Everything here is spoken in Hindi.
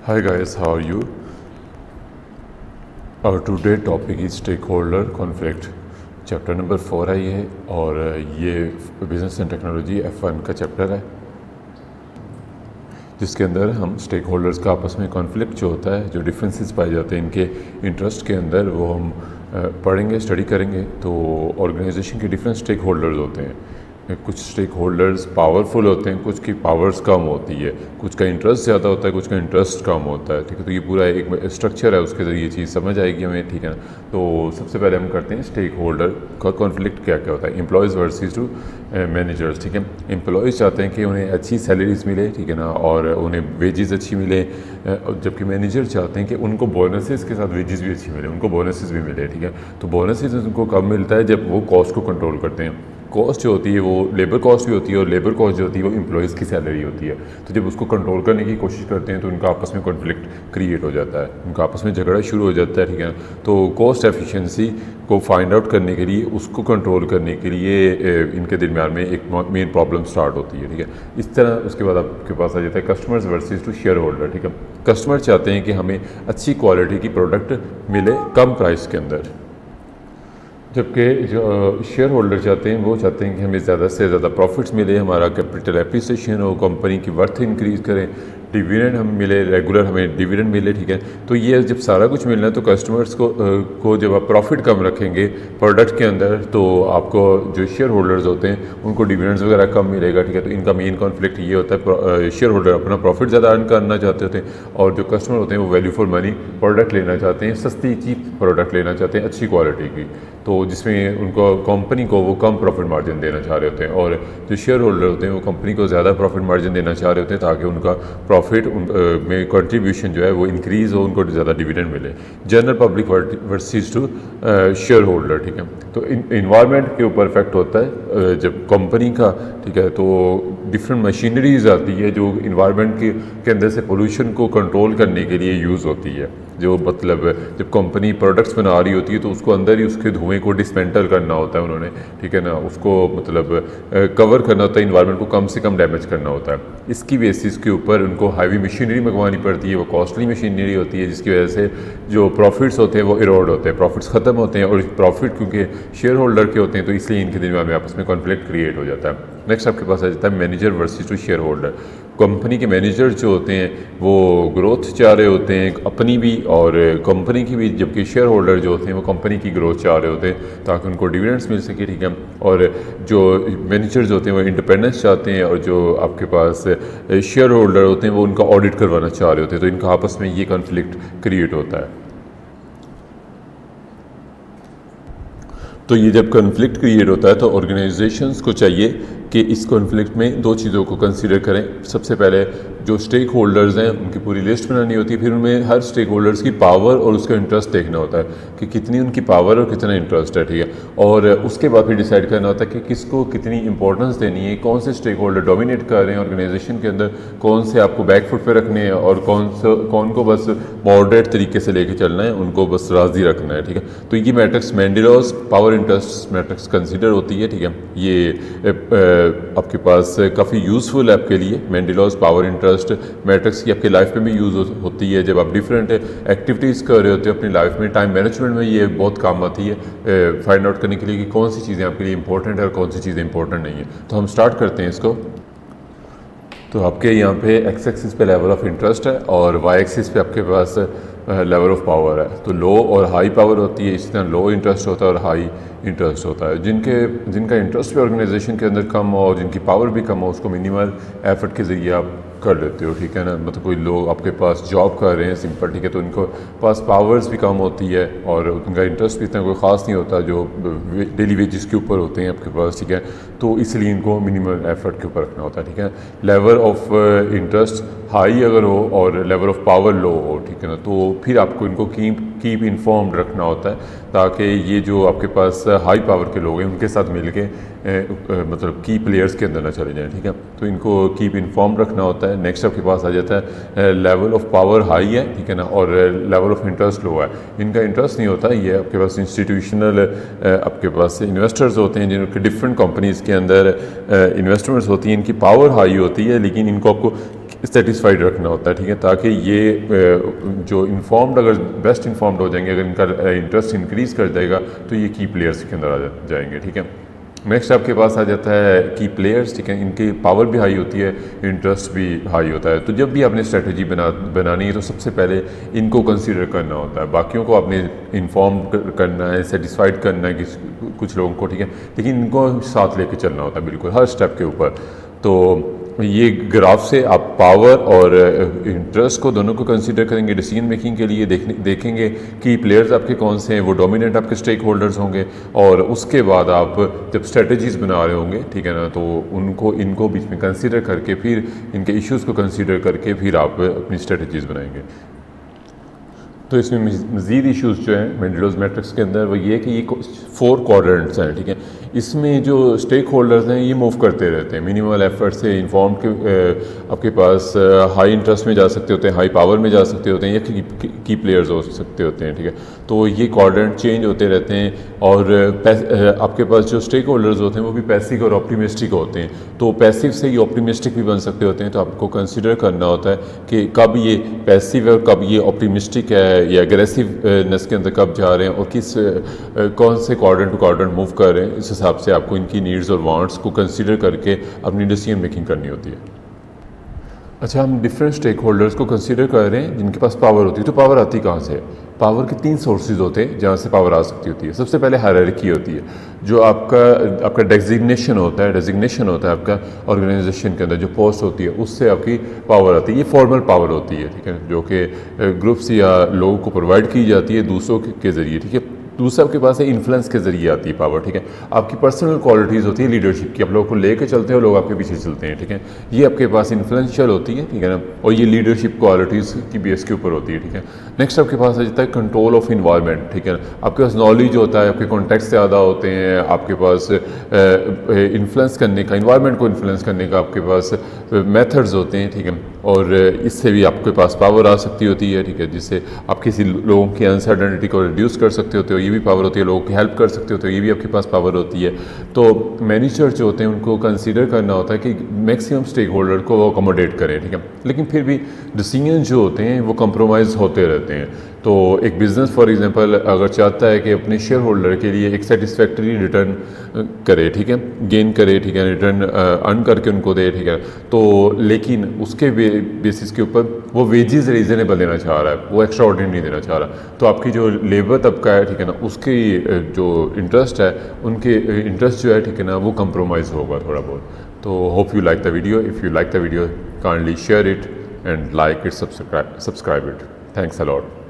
Hi guys, how are you? Our today topic is stakeholder conflict. Chapter number 4 है ये, और ये बिज़नेस एंड टेक्नोलॉजी F1 का चैप्टर है, जिसके अंदर हम स्टेक होल्डर्स का आपस में कॉन्फ्लिक्ट जो होता है, जो डिफरेंसेस पाए जाते हैं इनके इंटरेस्ट के अंदर, वो हम पढ़ेंगे, स्टडी करेंगे। तो ऑर्गेनाइजेशन के डिफरेंट स्टेक होल्डर्स होते हैं। कुछ स्टेक होल्डर्स पावरफुल होते हैं, कुछ की पावर्स कम होती है, कुछ का इंटरेस्ट ज़्यादा होता है, कुछ का इंटरेस्ट कम होता है। ठीक है, तो ये पूरा एक स्ट्रक्चर है, उसके ज़रिए चीज़ समझ आएगी हमें। ठीक है ना, तो सबसे पहले हम करते हैं स्टेक होल्डर का कॉन्फ्लिक्ट क्या क्या होता है। Employees versus two managers. ठीक है, एम्प्लॉयज़ चाहते हैं कि उन्हें अच्छी सैलरीज मिले, ठीक है ना, और उन्हें वेजेस अच्छी मिले, जबकि मैनेजर चाहते हैं कि उनको बोनसेस के साथ वेजेस भी अच्छी मिले, उनको बोनसेस भी मिले। ठीक है, तो बोनसेस उनको कब मिलता है? जब वो कॉस्ट को कंट्रोल करते हैं। कॉस्ट जो होती है वो लेबर कॉस्ट भी होती है, और लेबर कॉस्ट जो होती है वो एम्प्लॉयज़ की सैलरी होती है। तो जब उसको कंट्रोल करने की कोशिश करते हैं तो उनका आपस में कॉन्फ्लिक्ट क्रिएट हो जाता है, उनका आपस में झगड़ा शुरू हो जाता है। ठीक है, तो कॉस्ट एफिशिएंसी को फाइंड आउट करने के लिए, उसको कंट्रोल करने के लिए इनके दरमियान में एक मेन प्रॉब्लम स्टार्ट होती है। ठीक है, इस तरह उसके बाद आपके पास आ जाता है customers versus two share holder. ठीक है, कस्टमर चाहते हैं कि हमें अच्छी क्वालिटी की प्रोडक्ट मिले कम प्राइस के अंदर, जबकि जो शेयर होल्डर चाहते हैं वो चाहते हैं कि हमें ज़्यादा से ज़्यादा प्रॉफिट्स मिले, हमारा कैपिटल एप्रिसिएशन हो, कंपनी की वर्थ इंक्रीज़ करें, डिविडेंड हमें मिले, रेगुलर हमें डिविडेंड मिले। ठीक है, तो ये जब सारा कुछ मिलना है तो कस्टमर्स को जब आप प्रॉफिट कम रखेंगे प्रोडक्ट के अंदर, तो आपको जो शेयर होल्डर्स होते हैं उनको डिविडेंड्स वगैरह कम मिलेगा। ठीक है, तो इनका मेन कॉन्फ्लिक्ट ये होता है, शेयर होल्डर अपना प्रॉफिट ज़्यादा अर्न करना चाहते होते हैं, और जो कस्टमर होते हैं वो वैल्यू फॉर मनी प्रोडक्ट लेना चाहते हैं, सस्ती चीप प्रोडक्ट लेना चाहते हैं अच्छी क्वालिटी की, तो जिसमें उनको कंपनी को वो कम प्रॉफिट मार्जिन देना चाह रहे होते हैं, और जो शेयर होल्डर होते हैं वो कंपनी को ज़्यादा प्रॉफिट मार्जिन देना चाह रहे होते हैं, ताकि उनका प्रॉफिट में कंट्रीब्यूशन जो है वो इंक्रीज़ हो, उनको ज़्यादा डिविडेंड मिले। General public versus two share holder. ठीक है, तो इन्वायरमेंट के ऊपर इफेक्ट होता है जब कंपनी का। ठीक है, तो डिफरेंट मशीनरीज आती है जो इन्वायरमेंट के अंदर से पोल्यूशन को कंट्रोल करने के लिए यूज़ होती है। जो मतलब जब कंपनी प्रोडक्ट्स बना रही होती है तो उसको अंदर ही उसके धुएं को डिसमेंटल करना होता है उन्होंने। ठीक है ना, उसको मतलब कवर करना होता है, इन्वायरमेंट को कम से कम डैमेज करना होता है। इसकी बेसिस के ऊपर उनको हैवी मशीनरी मंगवानी पड़ती है, वो कॉस्टली मशीनरी होती है, जिसकी वजह से जो प्रॉफिट्स होते हैं वो इरोड होते हैं, प्रॉफिट्स ख़त्म होते हैं, और प्रॉफिट क्योंकि शेयर होल्डर के होते हैं तो इसलिए इनके दरमियान में आपस में कॉन्फ्लिक्ट क्रिएट हो जाता है। नेक्स्ट आपके पास आ जाता है manager versus two share holder. Company के मैनेजर जो होते हैं वो ग्रोथ चाह रहे होते हैं अपनी भी और कंपनी की भी, जबकि शेयर होल्डर जो होते हैं वो कंपनी की ग्रोथ चाह रहे होते हैं ताकि उनको डिविडेंड्स मिल सके। ठीक है, और जो मैनेजर्स होते हैं वो इंडिपेंडेंस चाहते हैं, और जो आपके पास शेयर होल्डर होते हैं वो उनका ऑडिट करवाना चाह रहे होते हैं, तो इनका आपस में ये कॉन्फ्लिक्ट क्रिएट होता है। तो ये जब कॉन्फ्लिक्ट क्रिएट होता है तो ऑर्गेनाइजेशंस को चाहिए कि इस कॉन्फ्लिक्ट में दो चीज़ों को कंसीडर करें। सबसे पहले जो स्टेक होल्डर्स हैं उनकी पूरी लिस्ट बनानी होती है, फिर उनमें हर स्टेक होल्डर्स की पावर और उसका इंटरेस्ट देखना होता है कि कितनी उनकी पावर और कितना इंटरेस्ट है। ठीक है, और उसके बाद फिर डिसाइड करना होता है कि किसको कितनी इंपॉर्टेंस देनी है, कौन से स्टेक होल्डर डोमिनेट कर रहे हैं ऑर्गेनाइजेशन के अंदर, कौन से आपको बैक फुट पे रखने हैं, और कौन को बस मॉडरेट तरीके से लेके चलना है, उनको बस राज़ी रखना है। ठीक है, तो ये matrix Mendelow's power interest matrix consider होती है। ठीक है, ये आपके पास काफ़ी यूज़फुल है आपके लिए। मेंडेलॉस पावर इंटरेस्ट मैट्रिक्स की आपकी लाइफ में भी यूज़ होती है जब आप डिफरेंट एक्टिविटीज़ कर रहे होते हो अपनी लाइफ में। टाइम मैनेजमेंट में ये बहुत काम आती है फाइंड आउट करने के लिए कि कौन सी चीज़ें आपके लिए इंपॉर्टेंट है और कौन सी चीज़ें इंपॉर्टेंट नहीं है। तो हम स्टार्ट करते हैं इसको। तो आपके यहाँ पे एक्स एक्सिस पे लेवल ऑफ इंटरेस्ट है, और वाई एक्सिस पे आपके पास लेवल ऑफ पावर है। तो लो और हाई पावर होती है, इसी तरह लो इंटरेस्ट होता है और हाई इंटरेस्ट होता है। जिनका इंटरेस्ट भी ऑर्गेनाइजेशन के अंदर कम हो और जिनकी पावर भी कम हो, उसको मिनिमल एफर्ट के ज़रिए आप कर लेते हो। ठीक है ना, मतलब कोई लोग आपके पास जॉब कर रहे हैं सिंपल, ठीक है, तो उनको पास पावर्स भी कम होती है और उनका इंटरेस्ट भी इतना कोई ख़ास नहीं होता जो डेली वेजेस के ऊपर होते हैं आपके पास। ठीक है, तो इसलिए इनको मिनिमल एफर्ट के ऊपर रखना होता है। ठीक है, लेवल ऑफ इंटरेस्ट हाई अगर हो और लेवल ऑफ पावर लो हो, ठीक है ना, तो फिर आपको इनको कीप इन्फॉर्म्ड रखना होता है ताकि ये जो आपके पास हाई पावर के लोग हैं उनके साथ मिलके मतलब की प्लेयर्स के अंदर ना चले जाएं। ठीक है, तो इनको कीप इन्फॉर्म रखना होता है। नेक्स्ट आपके पास आ जाता है लेवल ऑफ पावर हाई है, ठीक है ना, और लेवल ऑफ इंटरेस्ट लो है। इनका इंटरेस्ट नहीं होता, ये आपके पास इंस्टीट्यूशनल आपके पास इन्वेस्टर्स होते हैं जिनके डिफरेंट कंपनीज़ के अंदर इन्वेस्टमेंट्स होती हैं, इनकी पावर हाई होती है, लेकिन इनको आपको सेटिस्फाइड रखना होता है, ठीक है, ताकि ये जो इन्फॉर्म्ड, अगर बेस्ट इन्फॉर्म्ड हो जाएंगे, अगर इनका इंटरेस्ट इंक्रीज़ कर जाएगा तो ये की प्लेयर्स के अंदर आ जाएंगे, ठीक है। नेक्स्ट आपके पास आ जाता है की प्लेयर्स, ठीक है, इनकी पावर भी हाई होती है, इंटरेस्ट भी हाई होता है। तो जब भी आपने स्ट्रेटजी बनानी है तो सबसे पहले इनको कंसीडर करना होता है, बाकियों को आपने इन्फॉर्म करना है, सेटिस्फाइड करना है कि कुछ लोगों को, ठीक है, लेकिन इनको साथ लेके चलना होता है बिल्कुल हर स्टेप के ऊपर। तो ये ग्राफ से आप पावर और इंटरेस्ट को दोनों को कंसीडर करेंगे डिसीजन मेकिंग के लिए, देखेंगे कि प्लेयर्स आपके कौन से हैं, वो डोमिनेंट आपके स्टेक होल्डर्स होंगे, और उसके बाद आप जब स्ट्रेटजीज़ बना रहे होंगे, ठीक है ना, तो इनको बीच में कंसीडर करके फिर इनके इश्यूज़ को कंसीडर करके फिर आप अपनी स्ट्रेटजीज़ बनाएंगे। तो इसमें मज़ीद इश्यूज़ जो हैं मेंडलोज़ मैट्रिक्स के अंदर वो ये कि ये 4 क्वाड्रेंट्स हैं, ठीक है। इसमें जो स्टेक होल्डर्स हैं ये मूव करते रहते हैं मिनिमल एफर्ट से, इन्फॉर्म के आपके पास हाई इंटरेस्ट में जा सकते होते हैं, हाई पावर में जा सकते होते हैं, या की प्लेयर्स हो सकते होते हैं, ठीक है। तो ये क्वाड्रेंट चेंज होते रहते हैं, और आपके पास जो स्टेक होल्डर्स होते हैं वो भी पैसिव और ऑप्टिमिस्टिक होते हैं। तो पैसिव से ही ऑप्टिमिस्टिक भी बन सकते होते हैं, तो आपको कंसिडर करना होता है कि कब ये पैसिव है और कब ये ऑप्टिमिस्टिक है, या एग्रेसिवनेस के अंदर कब जा रहे हैं, और कौन से क्वाड्रेंट टू क्वाड्रेंट मूव कर रहे हैं। इस हिसाब से आपको इनकी नीड्स और वांट्स को कंसीडर करके अपनी डिसीजन मेकिंग करनी होती है। अच्छा, हम डिफरेंट स्टेक होल्डर्स को कंसीडर कर रहे हैं जिनके पास पावर होती है। तो पावर आती कहाँ से है? पावर के 3 सोर्सेज होते हैं जहाँ से पावर आ सकती होती है। सबसे पहले हायरार्की होती है, जो आपका डेजिग्नेशन होता है आपका ऑर्गेनाइजेशन के अंदर, जो पोस्ट होती है उससे आपकी पावर आती है। ये फॉर्मल पावर होती है, ठीक है, जो कि ग्रुप्स या लोगों को प्रोवाइड की जाती है दूसरों के ज़रिए, ठीक है। दूसरा आपके पास है इन्फ्लुएंस के ज़रिए आती है पावर, ठीक है। आपकी पर्सनल क्वालिटीज़ होती है लीडरशिप की, आप लोगों को लेकर चलते हो, लोग आपके पीछे चलते हैं, ठीक है। ये आपके पास इन्फ्लुएंशियल होती है, ठीक है ना, और ये लीडरशिप क्वालिटीज़ की बेस के ऊपर होती है, ठीक है। नेक्स्ट आपके पास आ जाता है कंट्रोल ऑफ इन्वायरमेंट, ठीक है ना। आपके पास नॉलेज होता है, आपके कॉन्टेक्ट ज़्यादा होते हैं, आपके पास इन्फ्लुएंस करने का, इन्वायरमेंट को इन्फ्लुएंस करने का आपके पास मेथड्स होते हैं, ठीक है। और इससे भी आपके पास पावर आ सकती होती है, ठीक है, जिससे आप किसी लोगों की अनसर्टेनिटी को रिड्यूस कर सकते होते हो, ये भी पावर होती है। लोगों की हेल्प कर सकते होते हो, ये भी आपके पास पावर होती है। तो मैनेजर जो होते हैं उनको कंसीडर करना होता है कि मैक्सिमम स्टेक होल्डर को वो अकोमोडेट करें, ठीक है। लेकिन फिर भी डिसीजन जो होते हैं वो कंप्रोमाइज़ होते रहते हैं। तो एक बिज़नेस फॉर एग्जांपल अगर चाहता है कि अपने शेयर होल्डर के लिए एक सेटिस्फैक्टरी रिटर्न करे, ठीक है, गेन करे, ठीक है, रिटर्न अर्न करके उनको दे, ठीक है, तो लेकिन उसके बेसिस के ऊपर वो वेजेस रीज़नेबल देना चाह रहा है, वो एक्स्ट्रा ऑर्डिनरी नहीं देना चाह रहा। तो आपकी जो लेबर तबका है, ठीक है ना, उसकी जो इंटरेस्ट है, उनके इंटरेस्ट जो है, ठीक है ना, वो कंप्रोमाइज़ होगा थोड़ा बहुत। तो hope you like the video. If you like the video kindly share it and like it, subscribe it. Thanks a lot.